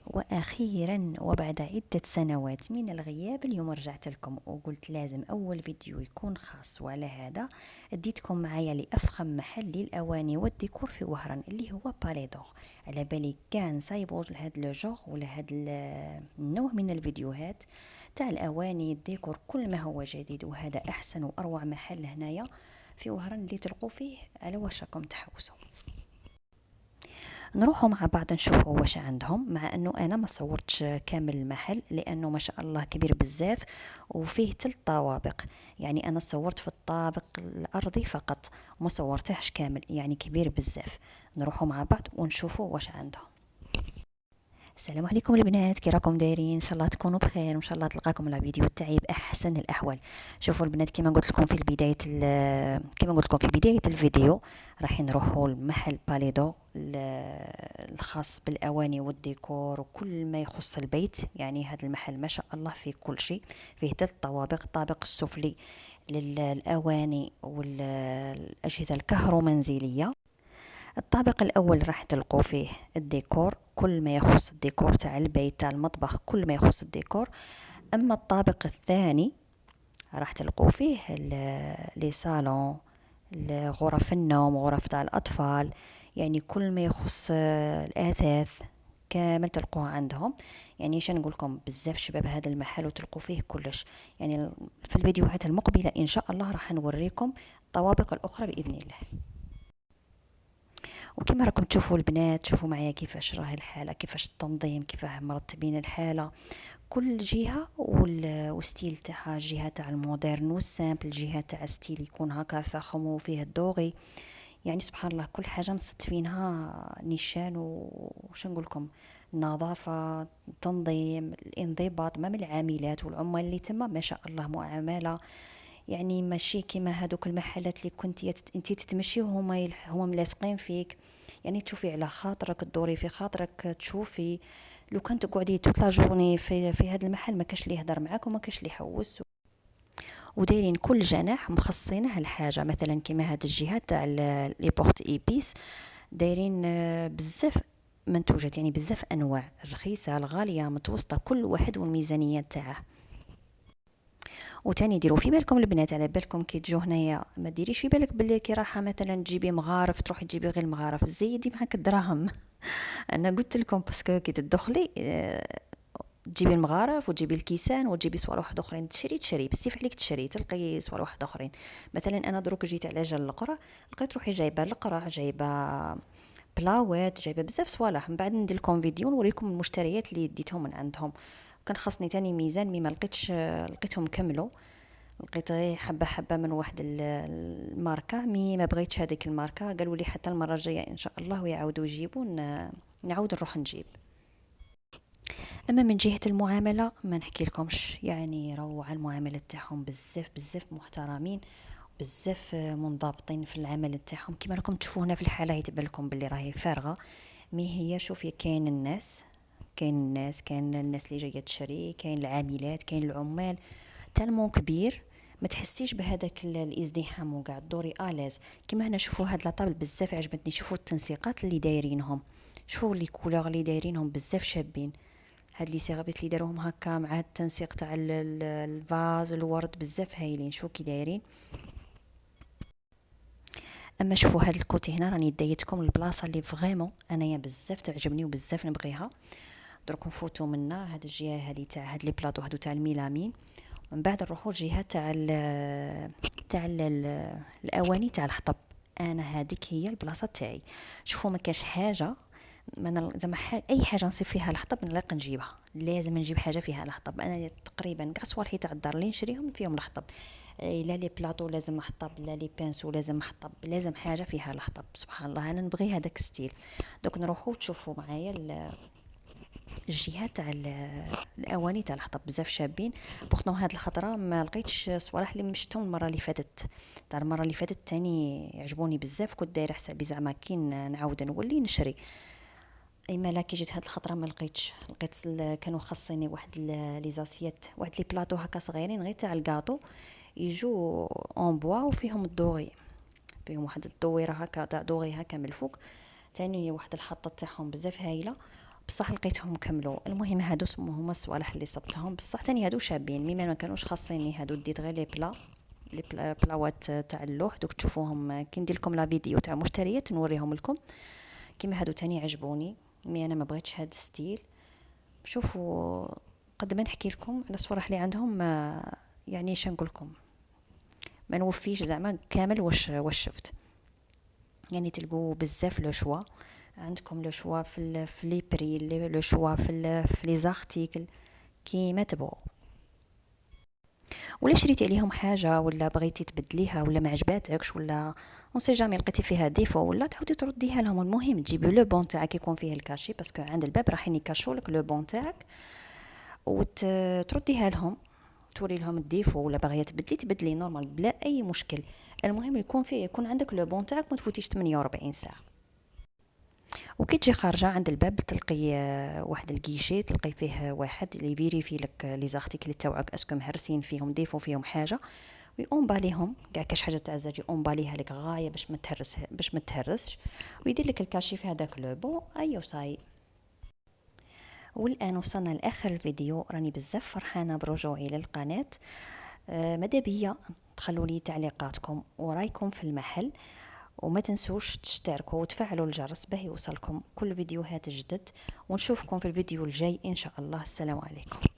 وأخيرا وبعد عدة سنوات من الغياب اليوم رجعت لكم وقلت لازم أول فيديو يكون خاص. وعلى هذا اديتكم معايا لأفخم محل للأواني والديكور في وهران اللي هو باليدور. على بالي كاع نصايبوا لهذا لو جوغ ولا هذا النوع من الفيديوهات تاع الأواني الديكور كل ما هو جديد، وهذا أحسن وأروع محل هنايا في وهران اللي تلقوا فيه على واش راكم تحوسوا. نروحوا مع بعض نشوفوا واش عندهم، مع انه انا ما صورتش كامل المحل لانه ما شاء الله كبير بزاف وفيه 3 طوابق. يعني انا صورت في الطابق الارضي فقط وما صورتهش كامل، يعني كبير بزاف. نروحوا مع بعض ونشوفوا واش عندهم. السلام عليكم البنات، كي راكم دايرين؟ ان شاء الله تكونوا بخير وان شاء الله تلقاكم الفيديو تاعي باحسن الاحوال. شوفوا البنات، كما قلت لكم في بدايه الفيديو راح نروحوا لمحل باليدو الخاص بالاواني والديكور وكل ما يخص البيت. يعني هذا المحل ما شاء الله فيه كل شيء، فيه 3 طوابق. الطابق السفلي للاواني والاجهزه الكهرومنزليه. الطابق الأول راح تلقوا فيه الديكور، كل ما يخص الديكور تاع البيت تاع المطبخ، كل ما يخص الديكور. أما الطابق الثاني راح تلقوا فيه لي صالون، غرف النوم، غرف تاع الأطفال، يعني كل ما يخص الأثاث كامل تلقوه عندهم. يعني شنو نقول لكم، بزاف شباب هذا المحل وتلقوا فيه كلش. يعني في الفيديوهات المقبلة إن شاء الله راح نوريكم الطوابق الأخرى بإذن الله. وكما راكم تشوفوا البنات، شوفوا معايا كيفاش راه الحاله، كيفاش التنظيم، كيفاه مرتبين الحاله. كل جهه والستيل تاعها، جهه تاع المودرن والسامبل، جهه تاع ستيل يكون هكا فخم وفيه الدوغي. يعني سبحان الله كل حاجه مستفينها نيشان وش نقول لكم، النظافه، التنظيم، الانضباط. ما من العاملات والعمال اللي تما ما شاء الله معامله، يعني ماشي كيما هذوك المحلات اللي كنتي انت تتمشي وهما ملاصقين فيك. يعني تشوفي على خاطرك، تدوري في خاطرك تشوفي. لو كنت تقعدي توت لا جورني في هذا المحل ما كاش اللي يهضر معاك وما كاش اللي يحوس. ودايرين كل جناح مخصصينه الحاجه، مثلا كيما هاد الجهه تاع لي بورت ايبيس دايرين بزاف منتوجات، يعني بزاف انواع، رخيصه الغاليه متوسطه، كل واحد والميزانيه تاعه. وتاني ديروا في بالكم البنات، على بالكم كي تجوا هنايا ما ديريش في بالك بلي كي رايحه مثلا تجيبي مغارف تروحي تجيبي غير المغارف، زيدي معاك الدراهم. انا قلت لكم باسكو كي تدخلي تجيبي المغارف وتجيبي الكيسان وتجيبي صوالح واحد اخرين، تشري بزاف عليك تشري، تلقي صوالح واحد اخرين. مثلا انا دروك جيت على جال القرى، لقيت روحي جايبه القرع، جايبه بلاوات، جايبه بزاف صوالح. من بعد ندير لكم فيديو نوريكم المشتريات اللي ديتهم من عندهم. كان خاصني تاني ميزان مي ما لقيتش، لقيتهم كملوا. لقيت غير حبه حبه من واحد الماركه، مي ما بغيتش هذيك الماركه، قالوا لي حتى المره الجايه ان شاء الله ويعاودوا يجيبوا نعاود نروح نجيب. اما من جهه المعامله ما نحكي لكمش، يعني روعه المعامله تاعهم، بزاف بزاف محترمين، بزاف منضبطين في العمل تاعهم. كما راكم تشوفوا هنا في الحاله يتبان لكم باللي راهي فارغه، مي هي شوفي كاين الناس، كاين الناس اللي جايه تشري، كاين العاملات، كاين العمال. تالمون كبير، ما تحسيش بهذاك الازدحام وقاع دوري الاز. كيما هنا شوفوا هاد لاطابل بزاف عجبتني، شوفوا التنسيقات اللي دايرينهم، شوفوا لي كولور اللي دايرينهم بزاف شابين. هاد لي سيرفيس اللي داروهم هكا مع التنسيق تاع الفاز الورد بزاف هايلين، شوفوا كي دايرين. اما شوفوا هاد الكوتي هنا راني دايتكم البلاصه اللي فريمون انايا بزاف تعجبني وبزاف نبغيها. درك نفوتوا منا هاد الجهه هادي تاع هاد لي بلاطو هادو تاع الميلامين. من بعد نروحوا الجهه تاع الاواني تاع الحطب. انا هذيك هي البلاصه تاعي. شوفوا ما كاش حاجه، من زعما اي حاجه نصيب فيها الحطب نلاقي نجيبها، لازم نجيب حاجه فيها الحطب. انا تقريبا كاع صوالحي تاع الدار اللي نشريهم فيهم الحطب. لا لي بلاطو لازم حطب، لا لي بانسو لازم حطب، لازم حاجه فيها الحطب. سبحان الله انا نبغي هذاك ستيل. دوك نروحوا تشوفوا معايا الجهه تاع الاواني تاع الحطب بزاف شابين. بوختو هاد الخضره ما لقيتش صوالح اللي مشتهم المره اللي فاتت. تاع المره اللي فاتت تاني عجبوني بزاف، كنت دايره حسابي زعما كي نعاود نولي نشري. اما لا كي جيت هاد الخطره ما لقيتش، لقيت كانوا خاصيني واحد لي زاسيات، واحد لي بلاطو هكا صغيرين غير تاع الكاطو، يجو اون بوا وفيهم الدوغي، فيهم واحد الدويره هكا تاع دوغي هكا من الفوق. تاني واحد الحطه تاعهم بزاف هايله. بصح لقيتهم كملوا. المهم هادو هما الصوالح اللي صبتهم، بصح تاني هادو شابين، مي ما كانوش خاصيني هادو. ديت غير لي بلاوات تاع اللوح، دوك تشوفوهم كي ندير لكم لا فيديو تاع مشتريات نوريهم لكم. كيما هادو تاني عجبوني، مي انا ما بغيتش هاد الستيل. شوفوا، قد ما نحكي لكم على الصوالح اللي عندهم، ما يعني نقول لكم، ما نوفيش زعما كامل واش شفت. يعني تلقوا بزاف لو شوا، عندكم لو شوا في لي بري، لو شوا في لي زارتيكل كيما تبغوا. ولا شريتي عليهم حاجه ولا بغيتي تبدليها ولا ما عجباتكش، ولا اون سي جامي لقيتي فيها ديفو، ولا تعاودي ترديها لهم. المهم تجيبي لو بون تاعك يكون فيه الكاشي، باسكو عند الباب راح يكاشوا لك لو بون تاعك، وترديها لهم، توري لهم الديفو، ولا باغيه تبدلي نورمال بلا اي مشكل. المهم يكون عندك لو بون تاعك، ما تفوتيش 48 ساعه. وكي تجي خارجه عند الباب تلقي واحد الكيشي، تلقي فيه واحد اللي يفيريفي لك لي زارتيكل تاعك اسكو مهرسين فيهم ديفو فيهم حاجه، ويومباليهم كاع كاش حاجه تاع الزاج يومباليها لك غايه باش ما تهرسش، ويدير لك الكاشي في هذاك لو بون. ايو صاي. والان وصلنا لاخر الفيديو، راني بزاف فرحانه برجوعي للقناه. ماذا بيا تخلوا لي تعليقاتكم ورايكم في المحل، وما تنسوش تشتركوا وتفعلوا الجرس باه يوصلكم كل فيديوهات جدد، ونشوفكم في الفيديو الجاي ان شاء الله. السلام عليكم.